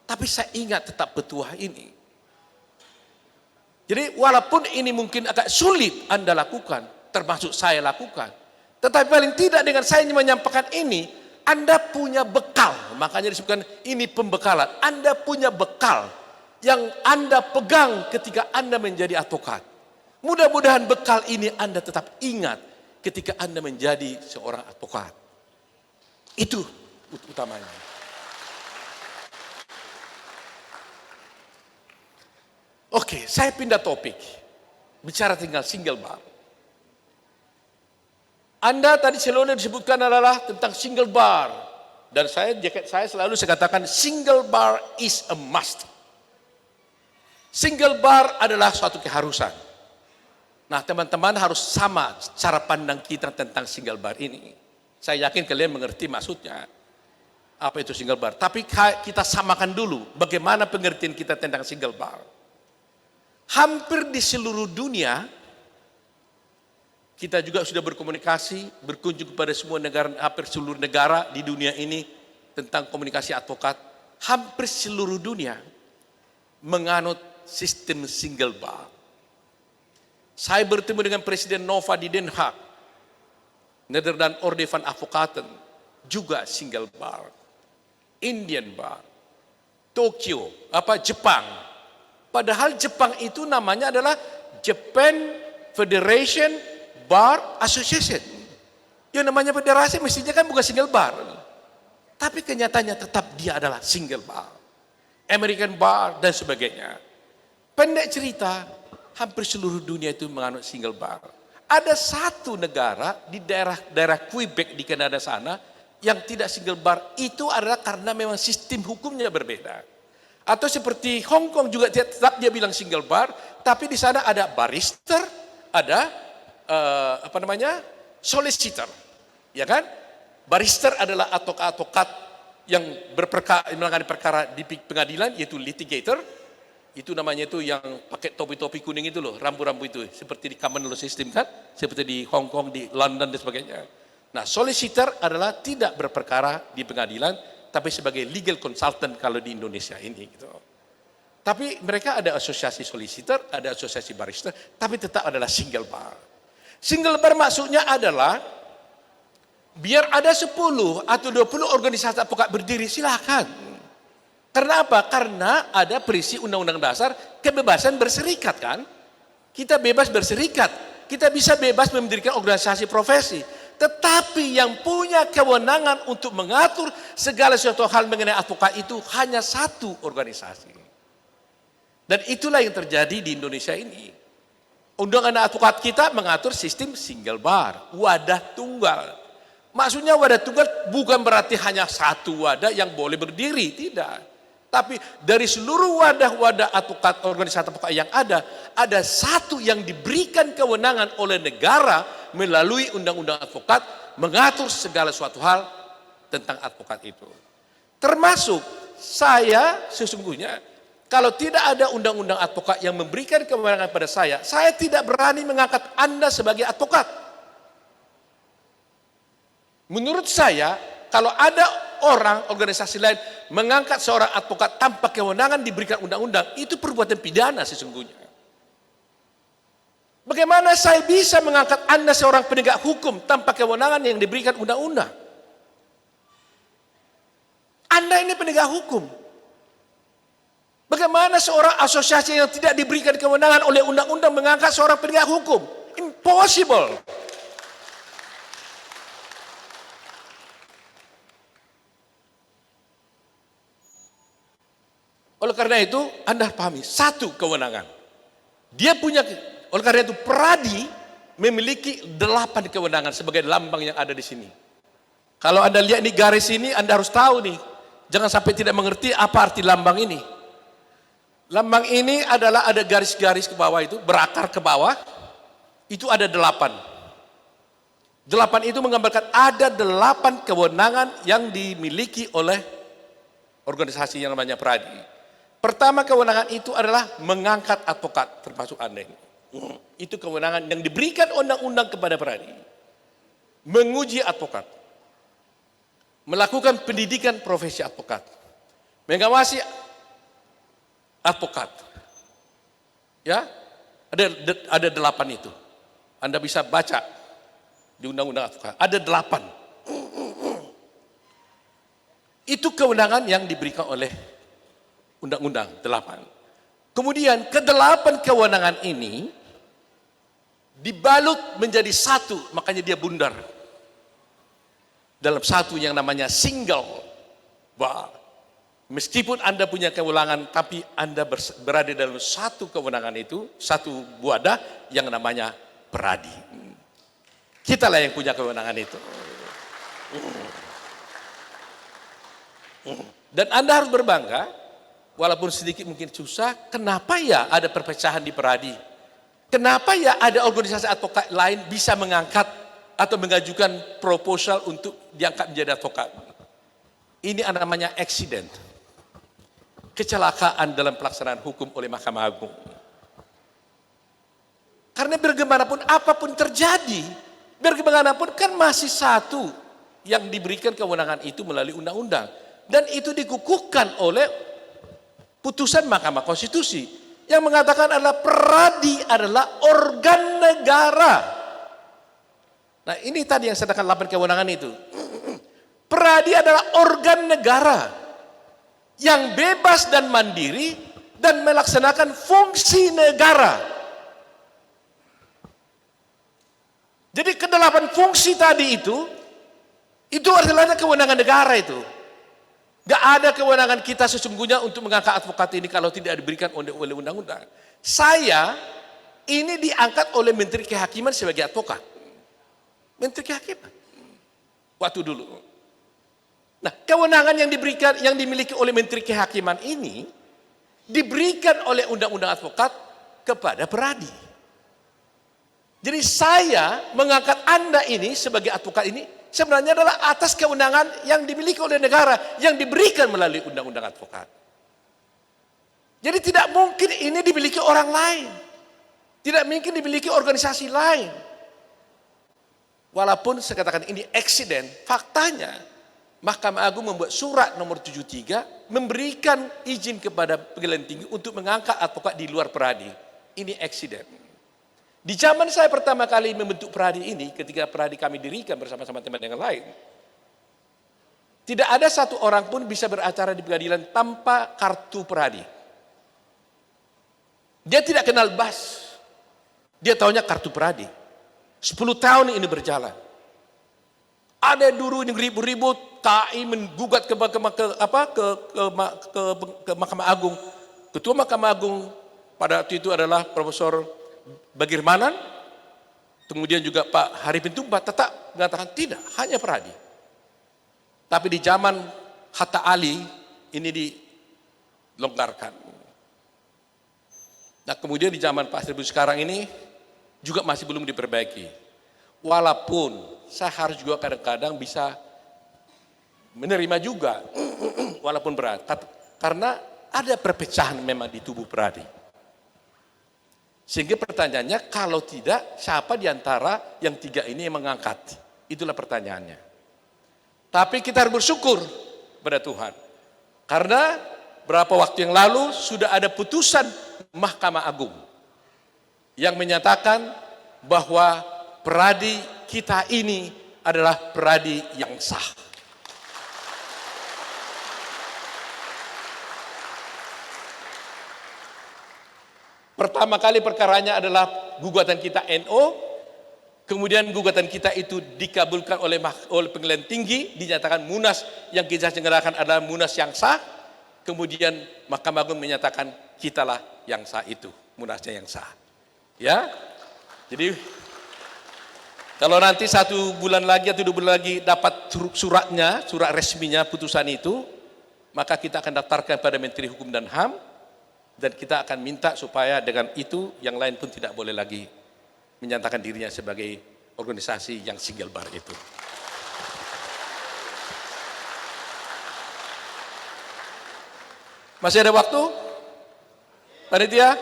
Tapi saya ingat tetap petua ini. Jadi walaupun ini mungkin agak sulit Anda lakukan, termasuk saya lakukan. Tetapi paling tidak dengan saya menyampaikan ini, Anda punya bekal. Makanya disebutkan ini pembekalan. Anda punya bekal yang Anda pegang ketika Anda menjadi advokat. Mudah-mudahan bekal ini Anda tetap ingat ketika Anda menjadi seorang advokat. Itu utamanya. Oke, saya pindah topik. Bicara tinggal single bar. Anda tadi selalu disebutkan adalah tentang single bar. Dan jaket saya selalu saya katakan single bar is a must. Single bar adalah suatu keharusan. Nah teman-teman harus sama cara pandang kita tentang single bar ini. Saya yakin kalian mengerti maksudnya. Apa itu single bar. Tapi kita samakan dulu bagaimana pengertian kita tentang single bar. Hampir di seluruh dunia, kita juga sudah berkomunikasi, berkunjung kepada semua negara, hampir seluruh negara di dunia ini tentang komunikasi advokat. Hampir seluruh dunia menganut sistem single bar. Saya bertemu dengan Presiden Nova di Den Haag, Nederland Orde van Advocaten, juga single bar. Indian bar, Tokyo, Jepang. Padahal Jepang itu namanya adalah Japan Federation Bar Association. Yang namanya federasi mestinya kan bukan single bar. Tapi kenyataannya tetap dia adalah single bar. American bar dan sebagainya. Pendek cerita, hampir seluruh dunia itu menganut single bar. Ada satu negara di daerah Quebec di Kanada sana yang tidak single bar. Itu adalah karena memang sistem hukumnya berbeda. Atau seperti Hong Kong juga tetap dia bilang single bar, tapi di sana ada barrister, ada solicitor, ya kan? Barrister adalah advokat yang menangani perkara di pengadilan, yaitu litigator. Itu namanya itu yang pakai topi-topi kuning itu loh, rambu-rambu itu, seperti di common law system kan, seperti di Hong Kong, di London dan sebagainya. Nah, solicitor adalah tidak berperkara di pengadilan, tapi sebagai legal consultant kalau di Indonesia ini gitu. Tapi mereka ada asosiasi solicitor, ada asosiasi barrister, tapi tetap adalah single bar. Single bar maksudnya adalah biar ada 10 atau 20 organisasi advokat berdiri, silakan. Karena apa? Karena ada prinsip Undang-Undang Dasar kebebasan berserikat kan? Kita bebas berserikat, kita bisa bebas mendirikan organisasi profesi. Tetapi yang punya kewenangan untuk mengatur segala sesuatu hal mengenai advokat itu hanya satu organisasi. Dan itulah yang terjadi di Indonesia ini. Undang-undang advokat kita mengatur sistem single bar, wadah tunggal. Maksudnya wadah tunggal bukan berarti hanya satu wadah yang boleh berdiri, tidak. Tapi dari seluruh wadah-wadah advokat, organisasi advokat yang ada satu yang diberikan kewenangan oleh negara melalui undang-undang advokat mengatur segala suatu hal tentang advokat itu. Termasuk saya sesungguhnya, kalau tidak ada undang-undang advokat yang memberikan kewenangan pada saya tidak berani mengangkat Anda sebagai advokat. Menurut saya, kalau ada orang, organisasi lain mengangkat seorang advokat tanpa kewenangan diberikan undang-undang, itu perbuatan pidana sesungguhnya. Bagaimana saya bisa mengangkat Anda seorang penegak hukum tanpa kewenangan yang diberikan undang-undang? Anda ini penegak hukum. Bagaimana seorang asosiasi yang tidak diberikan kewenangan oleh undang-undang mengangkat seorang penegak hukum? Impossible. Oleh karena itu, Anda pahami, satu kewenangan. Dia punya, oleh karena itu Peradi memiliki 8 kewenangan sebagai lambang yang ada di sini. Kalau Anda lihat ini garis ini, Anda harus tahu nih. Jangan sampai tidak mengerti apa arti lambang ini. Lambang ini adalah ada garis-garis ke bawah itu, berakar ke bawah. Itu ada 8. 8 itu menggambarkan ada 8 kewenangan yang dimiliki oleh organisasi yang namanya Peradi. Pertama kewenangan itu adalah mengangkat advokat, termasuk Anda ini. Itu kewenangan yang diberikan undang-undang kepada Peradi. Menguji advokat. Melakukan pendidikan profesi advokat. Mengawasi advokat. Ya, ada 8 itu. Anda bisa baca di undang-undang advokat. Ada 8. Itu kewenangan yang diberikan oleh undang-undang 8. Kemudian ke-8 kewenangan ini dibalut menjadi satu, makanya dia bundar. Dalam satu yang namanya single bar. Meskipun Anda punya kewenangan, tapi Anda berada dalam satu kewenangan itu, satu wadah yang namanya Peradi. Kitalah yang punya kewenangan itu. Dan Anda harus berbangga, walaupun sedikit mungkin susah, kenapa ya ada perpecahan di Peradi? Kenapa ya ada organisasi advokat lain bisa mengangkat atau mengajukan proposal untuk diangkat menjadi advokat? Ini namanya accident. Kecelakaan dalam pelaksanaan hukum oleh Mahkamah Agung. Karena bagaimanapun apapun terjadi, bagaimanapun kan masih satu yang diberikan kewenangan itu melalui undang-undang. Dan itu dikukuhkan oleh putusan Mahkamah Konstitusi yang mengatakan adalah Peradi adalah organ negara. Nah ini tadi yang saya katakan 8 kewenangan itu. Peradi adalah organ negara yang bebas dan mandiri dan melaksanakan fungsi negara. Jadi ke-8 fungsi tadi itu adalah kewenangan negara itu. Gak ada kewenangan kita sesungguhnya untuk mengangkat advokat ini kalau tidak diberikan oleh undang-undang. Saya ini diangkat oleh Menteri Kehakiman sebagai advokat. Menteri Kehakiman. Waktu dulu. Nah, kewenangan yang diberikan, yang dimiliki oleh Menteri Kehakiman ini diberikan oleh undang-undang advokat kepada Peradi. Jadi saya mengangkat Anda ini sebagai advokat ini sebenarnya adalah atas kewenangan yang dimiliki oleh negara yang diberikan melalui undang-undang advokat. Jadi tidak mungkin ini dimiliki orang lain. Tidak mungkin dimiliki organisasi lain. Walaupun saya katakan ini accident, faktanya Mahkamah Agung membuat surat nomor 73 memberikan izin kepada pengadilan tinggi untuk mengangkat advokat di luar Peradi. Ini accident. Di zaman saya pertama kali membentuk Peradi ini, ketika Peradi kami dirikan bersama-sama teman yang lain, tidak ada satu orang pun bisa beracara di pengadilan tanpa kartu Peradi. Dia tidak kenal BAS. Dia tahunya kartu Peradi. 10 tahun ini berjalan. Ada dulu yang ribut-ribut, KAI menggugat ke Mahkamah Agung. Ketua Mahkamah Agung pada waktu itu adalah Profesor Bagirmanan, kemudian juga Pak Haripin Tumpak tetap mengatakan tidak, hanya Peradi. Tapi di zaman Hatta Ali ini longgarkan. Nah kemudian di zaman Pak Sri sekarang ini juga masih belum diperbaiki. Walaupun saya harus juga kadang-kadang bisa menerima juga, walaupun berat. Karena ada perpecahan memang di tubuh Peradi. Sehingga pertanyaannya, kalau tidak, siapa di antara yang tiga ini yang mengangkat? Itulah pertanyaannya. Tapi kita harus bersyukur pada Tuhan. Karena berapa waktu yang lalu sudah ada putusan Mahkamah Agung yang menyatakan bahwa Peradi kita ini adalah Peradi yang sah. Pertama kali perkaranya adalah gugatan kita NO, kemudian gugatan kita itu dikabulkan oleh pengadilan tinggi, dinyatakan munas yang kita selenggarakan adalah munas yang sah, kemudian Mahkamah Agung menyatakan kitalah yang sah itu, munasnya yang sah. Ya, jadi kalau nanti 1 bulan lagi atau 2 bulan lagi dapat suratnya, surat resminya putusan itu, maka kita akan daftarkan pada Menteri Hukum dan HAM, dan kita akan minta supaya dengan itu yang lain pun tidak boleh lagi menyatakan dirinya sebagai organisasi yang single bar itu. Masih ada waktu? Panitia?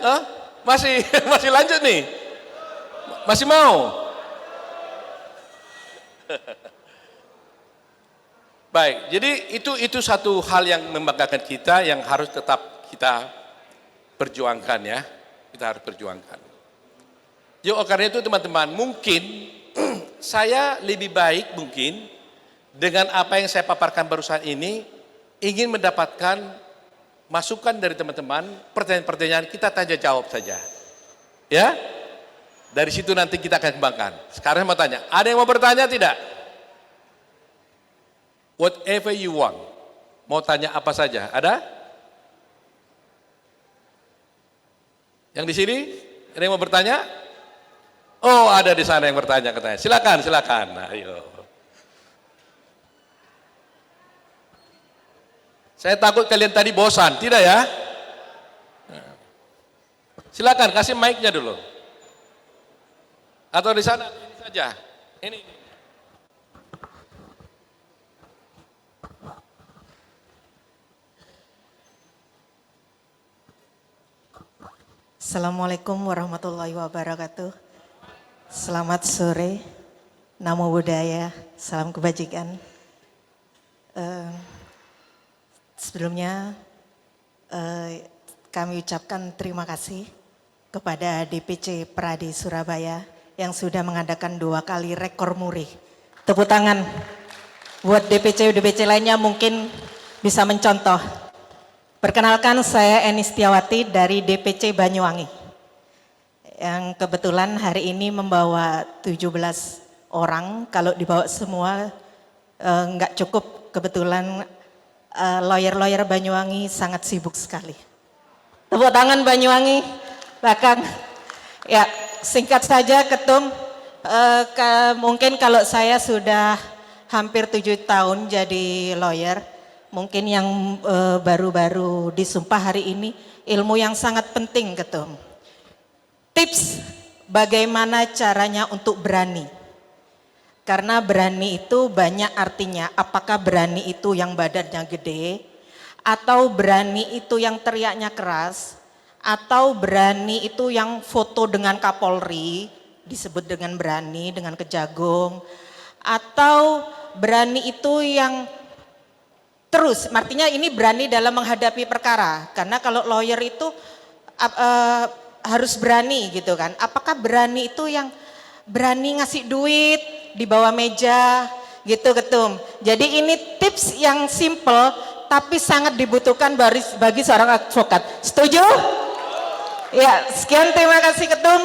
Masih lanjut nih? Masih mau? Baik, jadi itu satu hal yang membanggakan kita yang harus tetap kita perjuangkan ya, kita harus perjuangkan. Yo, karena itu teman-teman, mungkin saya lebih baik mungkin dengan apa yang saya paparkan barusan ini ingin mendapatkan masukan dari teman-teman, pertanyaan-pertanyaan kita tanya jawab saja. Ya, dari situ nanti kita akan kembangkan. Sekarang saya mau tanya, ada yang mau bertanya tidak? Whatever you want, mau tanya apa saja, ada? Yang di sini, ada yang mau bertanya? Oh, ada di sana yang bertanya katanya. Silakan. Nah, ayo. Saya takut kalian tadi bosan, tidak ya? Silakan kasih mic-nya dulu. Atau di sana, ini saja. Ini. Assalamualaikum warahmatullahi wabarakatuh. Selamat sore, namo buddhaya, salam kebajikan. Sebelumnya kami ucapkan terima kasih kepada DPC Peradi Surabaya yang sudah mengadakan 2 kali rekor muri. Tepuk tangan buat DPC lainnya mungkin bisa mencontoh. Perkenalkan, saya Eni Setiawati dari DPC Banyuwangi yang kebetulan hari ini membawa 17 orang. Kalau dibawa semua nggak cukup, kebetulan lawyer-lawyer Banyuwangi sangat sibuk sekali. Tepuk tangan Banyuwangi belakang. Ya, singkat saja Ketum, mungkin kalau saya sudah hampir 7 tahun jadi lawyer, mungkin yang baru-baru disumpah hari ini, ilmu yang sangat penting Ketum. Tips bagaimana caranya untuk berani. Karena berani itu banyak artinya, apakah berani itu yang badannya gede, atau berani itu yang teriaknya keras, atau berani itu yang foto dengan Kapolri, disebut dengan berani, dengan kejagung, atau berani itu yang terus, artinya ini berani dalam menghadapi perkara. Karena kalau lawyer itu harus berani gitu kan. Apakah berani itu yang berani ngasih duit di bawah meja gitu Ketum. Jadi ini tips yang simple tapi sangat dibutuhkan bagi seorang advokat. Setuju? Ya, sekian, terima kasih Ketum.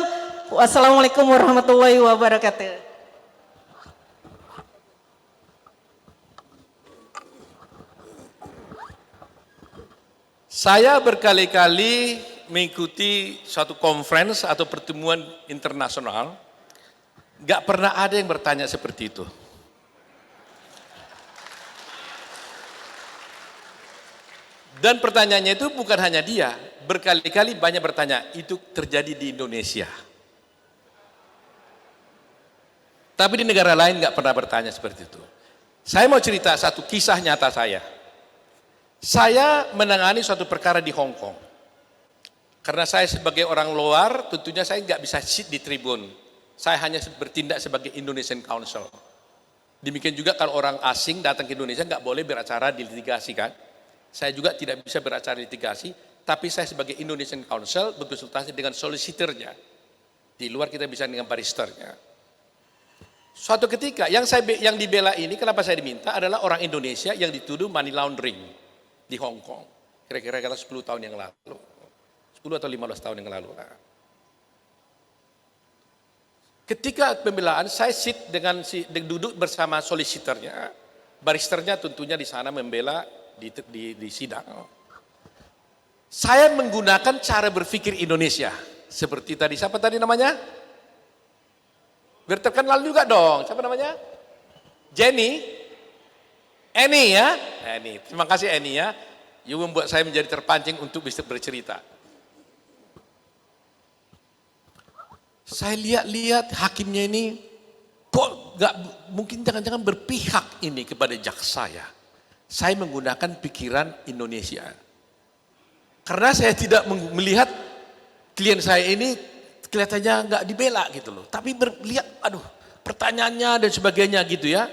Wassalamualaikum warahmatullahi wabarakatuh. Saya berkali-kali mengikuti suatu conference atau pertemuan internasional, gak pernah ada yang bertanya seperti itu. Dan pertanyaannya itu bukan hanya dia, berkali-kali banyak bertanya, itu terjadi di Indonesia. Tapi di negara lain nggak pernah bertanya seperti itu. Saya mau cerita satu kisah nyata saya. Saya menangani suatu perkara di Hong Kong. Karena saya sebagai orang luar, tentunya saya nggak bisa sit di tribun. Saya hanya bertindak sebagai Indonesian Counsel. Demikian juga kalau orang asing datang ke Indonesia nggak boleh beracara di litigasi kan. Saya juga tidak bisa beracara di litigasi, tapi saya sebagai Indonesian Counsel berkonsultasi dengan solicitornya. Di luar kita bisa dengan baristernya. Suatu ketika yang dibela ini kenapa saya diminta adalah orang Indonesia yang dituduh money laundering di Hong Kong. Kira-kira 10 tahun yang lalu. 10 atau 15 tahun yang lalu. Ketika pembelaan saya duduk bersama solicitornya. Baristernya tentunya di sana membela di sidang. Saya menggunakan cara berpikir Indonesia. Seperti tadi, siapa tadi namanya? Berterkenal juga dong, siapa namanya? Jenny? Annie ya? Annie, terima kasih Annie ya. You membuat saya menjadi terpancing untuk bisa bercerita. Saya lihat-lihat hakimnya ini, kok gak mungkin jangan-jangan berpihak ini kepada jaksa ya. Saya menggunakan pikiran Indonesia. Karena saya tidak melihat klien saya ini kelihatannya nggak dibela gitu loh. Tapi lihat, pertanyaannya dan sebagainya gitu ya.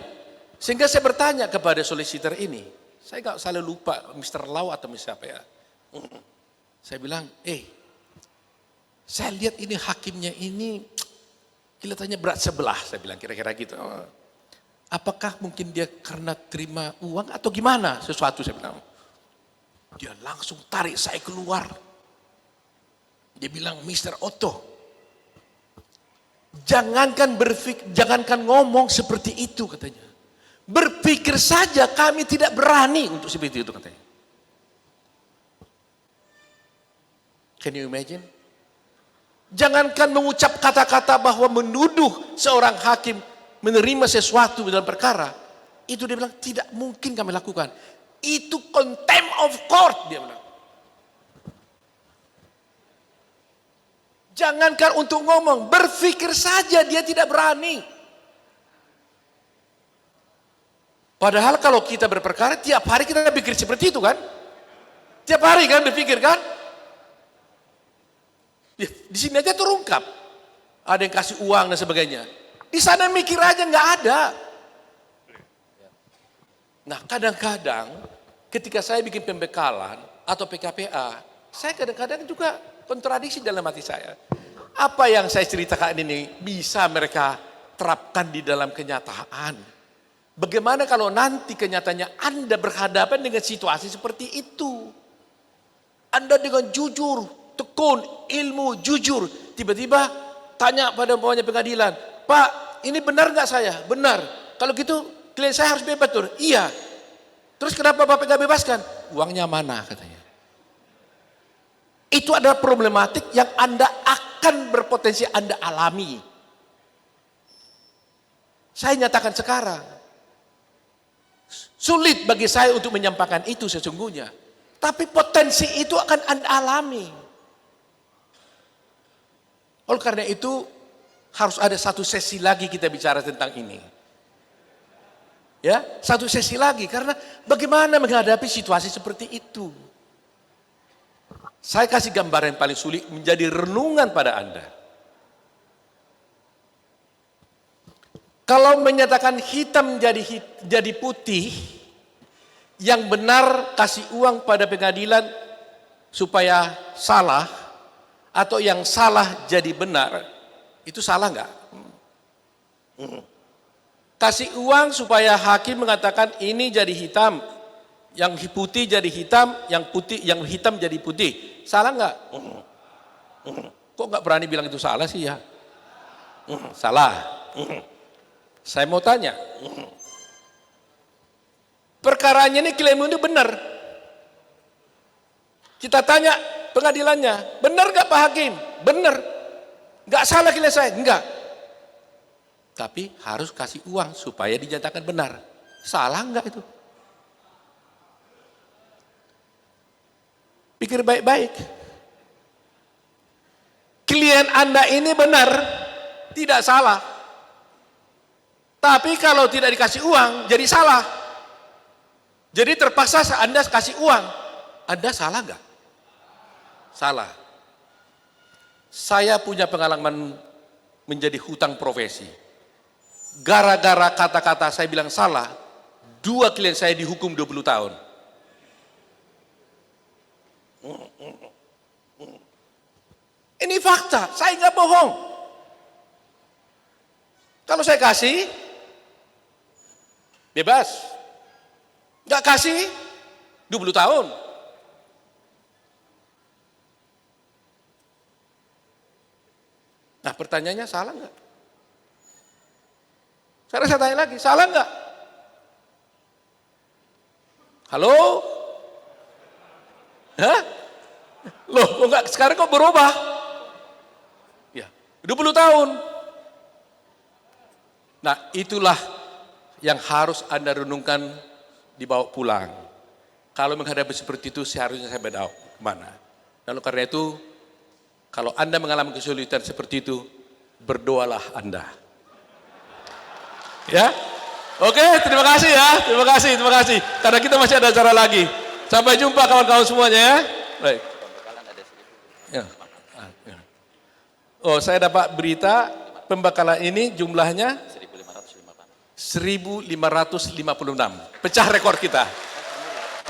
Sehingga saya bertanya kepada solicitor ini. Saya nggak selalu lupa Mr. Lau atau siapa ya. Saya bilang, saya lihat ini hakimnya ini kelihatannya berat sebelah. Saya bilang kira-kira gitu. Apakah mungkin dia karena terima uang atau gimana sesuatu, saya bilang. Dia langsung tarik saya keluar. Dia bilang, Mr. Otto, jangankan ngomong seperti itu katanya. Berpikir saja kami tidak berani untuk seperti itu katanya. Can you imagine? Jangankan mengucap kata-kata bahwa menuduh seorang hakim menerima sesuatu dalam perkara. Itu dia bilang tidak mungkin kami lakukan. Itu contempt of court dia bilang. Jangankan untuk ngomong, berpikir saja dia tidak berani. Padahal kalau kita berperkara, tiap hari kita pikir seperti itu kan? Tiap hari kan berpikir kan? Ya, di sini aja terungkap. Ada yang kasih uang dan sebagainya. Di sana mikir aja nggak ada. Nah kadang-kadang ketika saya bikin pembekalan atau PKPA, saya kadang-kadang juga kontradiksi dalam hati saya. Apa yang saya ceritakan ini bisa mereka terapkan di dalam kenyataan. Bagaimana kalau nanti kenyataannya Anda berhadapan dengan situasi seperti itu. Anda dengan jujur, tekun, ilmu, jujur. Tiba-tiba tanya pada umpamanya pengadilan. Pak, ini benar nggak saya? Benar. Kalau gitu klien saya harus bebas tuh. Iya. Terus kenapa Bapak nggak bebaskan? Uangnya mana katanya. Itu adalah problematik yang Anda akan berpotensi Anda alami. Saya nyatakan sekarang. Sulit bagi saya untuk menyampaikan itu sesungguhnya. Tapi potensi itu akan Anda alami. Oleh karena itu harus ada satu sesi lagi kita bicara tentang ini. Ya, satu sesi lagi karena bagaimana menghadapi situasi seperti itu. Saya kasih gambaran yang paling sulit menjadi renungan pada Anda. Kalau menyatakan hitam jadi putih, yang benar kasih uang pada pengadilan supaya salah, atau yang salah jadi benar, itu salah nggak? Kasih uang supaya hakim mengatakan ini jadi hitam, yang putih jadi hitam, yang hitam jadi putih. Salah nggak? Kok nggak berani bilang itu salah sih ya? Salah. Saya mau tanya. Perkaranya ini klaim itu benar. Kita tanya pengadilannya, benar nggak Pak Hakim? Benar. Nggak salah klien saya? Enggak. Tapi harus kasih uang supaya dinyatakan benar. Salah nggak itu? Pikir baik-baik. Klien Anda ini benar, tidak salah. Tapi kalau tidak dikasih uang, jadi salah. Jadi terpaksa Anda kasih uang. Anda salah nggak? Salah. Saya punya pengalaman menjadi hutang profesi. Gara-gara kata-kata saya bilang salah, 2 klien saya dihukum 20 tahun. Ini fakta, saya nggak bohong. Kalau saya kasih, bebas. Nggak kasih, 20 tahun. Nah pertanyaannya salah nggak? Sekarang saya tanya lagi, salah nggak? Halo? Hah? Loh, kok nggak, sekarang kok berubah? Ya, 20 tahun. Nah, itulah yang harus Anda renungkan, dibawa pulang. Kalau menghadapi seperti itu, seharusnya saya berdoa kemana? Lalu karena itu, kalau Anda mengalami kesulitan seperti itu, berdoalah Anda. Ya, oke, terima kasih ya, terima kasih. Karena kita masih ada acara lagi. Sampai jumpa kawan-kawan semuanya ya. Baik. Ya. Oh, saya dapat berita pembekalan ini jumlahnya 1.556. Pecah rekor kita.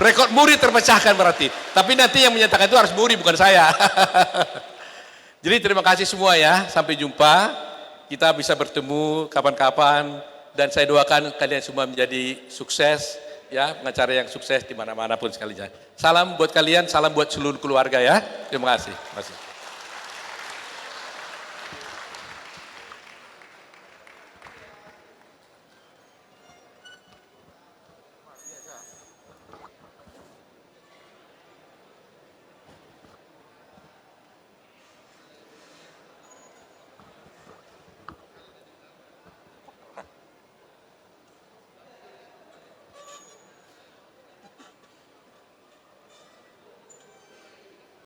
Rekor muri terpecahkan berarti. Tapi nanti yang menyatakan itu harus muri, bukan saya. Jadi terima kasih semua ya. Sampai jumpa. Kita bisa bertemu kapan-kapan. Dan saya doakan kalian semua menjadi sukses. Ya, pengacara yang sukses di mana-mana pun sekalian. Salam buat kalian, salam buat seluruh keluarga ya. Terima kasih. Terima kasih.